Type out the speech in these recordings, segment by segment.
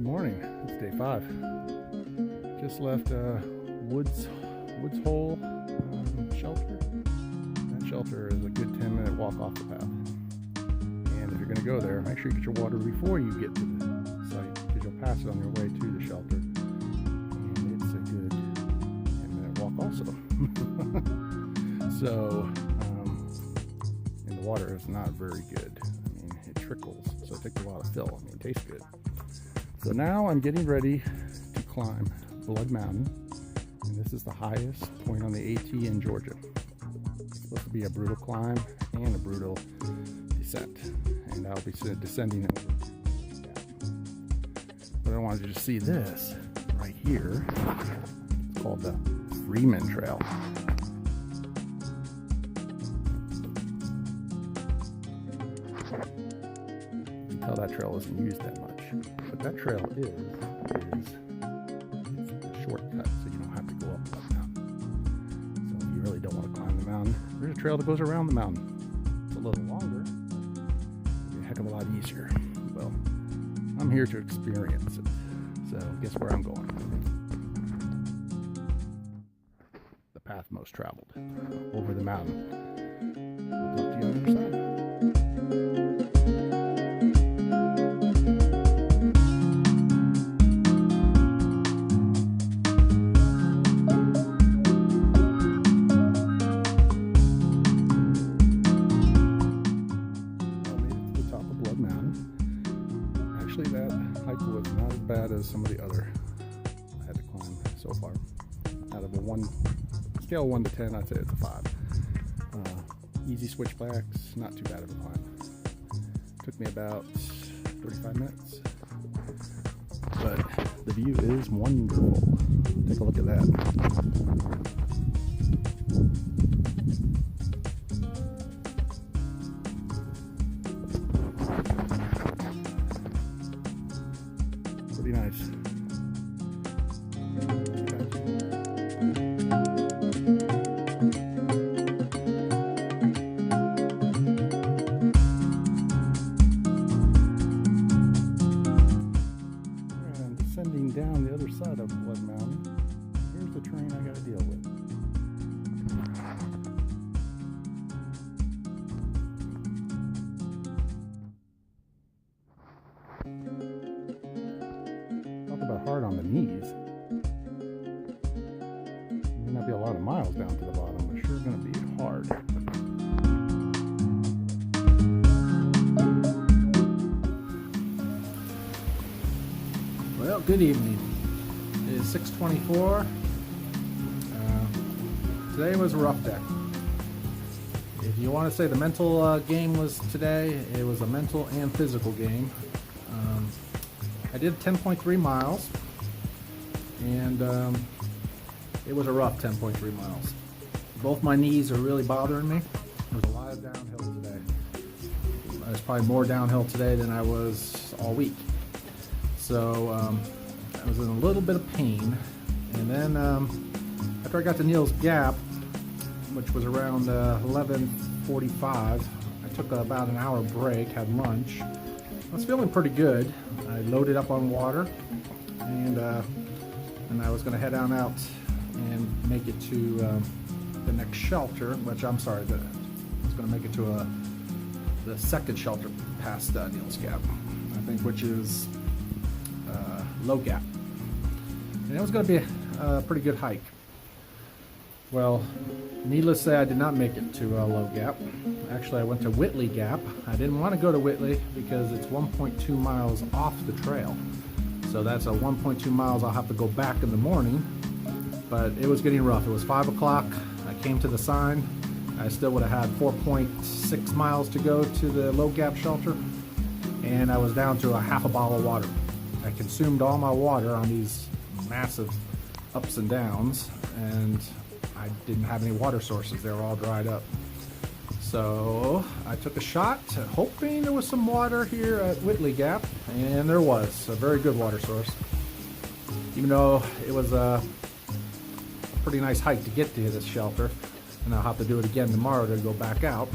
Good morning. It's day 5. Just left Woods Hole shelter. That shelter is a good 10-minute walk off the path. And if you're going to go there, make sure you get your water before you get to the site, because you'll pass it on your way to the shelter. And it's a good 10-minute walk also. So, and the water is not very good. I mean, it trickles, so it takes a while to fill. I mean, it tastes good. So now I'm getting ready to climb Blood Mountain, and this is the highest point on the AT in Georgia. It's supposed to be a brutal climb and a brutal descent, and I'll be descending it. But I wanted you to see this right here. It's called the Freeman Trail. You can tell that trail isn't used that much. What that trail is it's a shortcut, so you don't have to go up that mountain. So if you really don't want to climb the mountain, there's a trail that goes around the mountain. It's a little longer, it'll be a heck of a lot easier. Well, I'm here to experience it. So guess where I'm going? The path most traveled, over the mountain. I'll talk to you on the other side. Actually, that hike was not as bad as some of the other I had to climb so far. Out of a scale of 1 to 10, I'd say it's a 5. Easy switchbacks, not too bad of a climb. Took me about 35 minutes, but the view is wonderful. Take a look at that. Pretty nice. And descending down the other side of Blood Mountain, here's the terrain I got to deal with. About hard on the knees. May not be a lot of miles down to the bottom, but sure going to be hard. Well, good evening. It is 6:24. Today was a rough day. If you want to say the mental game was today, it was a mental and physical game. I did 10.3 miles, and it was a rough 10.3 miles. Both my knees are really bothering me. There's a lot of downhill today. There's probably more downhill today than I was all week. So I was in a little bit of pain. And then after I got to Neil's Gap, which was around 11:45, I took about an hour break, had lunch. I was feeling pretty good. I loaded up on water, and I was going to head on out and make it to the next shelter, which I was going to make it to the second shelter past Neil's Gap, I think, which is Low Gap. And it was going to be a pretty good hike. Well, needless to say, I did not make it to Low Gap. Actually, I went to Whitley Gap. I didn't want to go to Whitley because it's 1.2 miles off the trail. So that's a 1.2 miles I'll have to go back in the morning. But it was getting rough. It was 5 o'clock. I came to the sign. I still would have had 4.6 miles to go to the Low Gap shelter. And I was down to a half a bottle of water. I consumed all my water on these massive ups and downs, and I didn't have any water sources. They were all dried up. So I took a shot, hoping there was some water here at Whitley Gap, and there was a very good water source. Even though it was a pretty nice hike to get to this shelter, and I'll have to do it again tomorrow to go back out.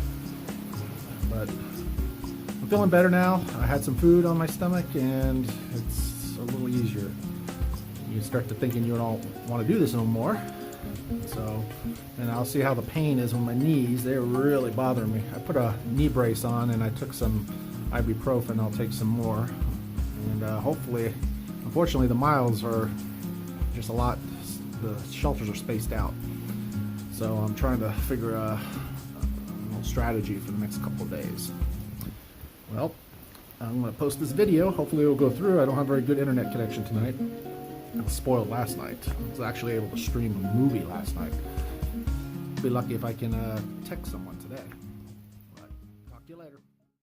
But I'm feeling better now. I had some food on my stomach, and it's a little easier. You start to thinking you don't want to do this no more. So, and I'll see how the pain is on my knees. They're really bothering me. I put a knee brace on and I took some ibuprofen. I'll take some more. And hopefully, unfortunately, the miles are just a lot. The shelters are spaced out. So I'm trying to figure a little strategy for the next couple of days. Well, I'm going to post this video. Hopefully it will go through. I don't have a very good internet connection tonight. I was spoiled last night. I was actually able to stream a movie last night. Be lucky if I can text someone today.